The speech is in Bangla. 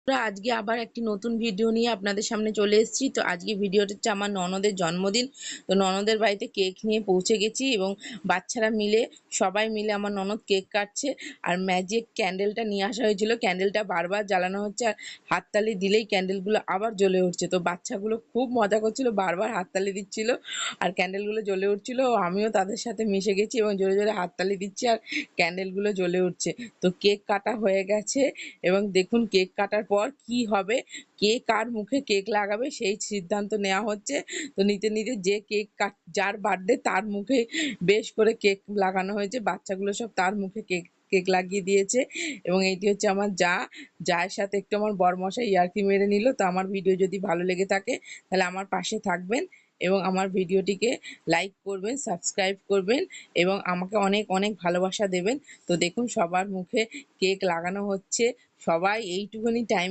আজকে আবার একটি নতুন ভিডিও নিয়ে আপনাদের সামনে চলে এসেছি। তো আজকে ভিডিওটা হচ্ছে আমার ননদের জন্মদিন। তো ননদের বাড়িতে কেক নিয়ে পৌঁছে গেছি এবং বাচ্চারা মিলে সবাই মিলে আমার ননদ কেক কাটছে। আর ম্যাজিক ক্যান্ডেলটা নিয়ে আসা হয়েছিল, ক্যান্ডেলটা বারবার জ্বালানো হচ্ছে আর হাততালি দিলেই ক্যান্ডেলগুলো আবার জ্বলে উঠছে। তো বাচ্চাগুলো খুব মজা করছিল, বারবার হাততালি দিচ্ছিল আর ক্যান্ডেলগুলো জ্বলে উঠছিল। আমিও তাদের সাথে মিশে গেছি এবং জোরে জোরে হাততালি দিচ্ছি আর ক্যান্ডেলগুলো জ্বলে উঠছে। তো কেক কাটা হয়ে গেছে এবং দেখুন কেক কাটার পর কি হবে, কে কার মুখে কেক লাগাবে সেই সিদ্ধান্ত নেওয়া হচ্ছে। তো নিতে নিতে যে যার বার্থডে তার মুখে বেশ করে কেক লাগানো হয়েছে, বাচ্চাগুলো সব তার মুখে কেক কেক লাগিয়ে দিয়েছে। এবং এইটি হচ্ছে আমার যার সাথে একটু আমার বরমশাই ইয়ার্কি মেরে নিল। তো আমার ভিডিও যদি ভালো লেগে থাকে তাহলে আমার পাশে থাকবেন এবং আমার ভিডিওটিকে লাইক করবেন, সাবস্ক্রাইব করবেন এবং আমাকে অনেক অনেক ভালোবাসা দেবেন। তো দেখুন সবার মুখে কেক লাগানো হচ্ছে, সবাই এইটুকুনি টাইম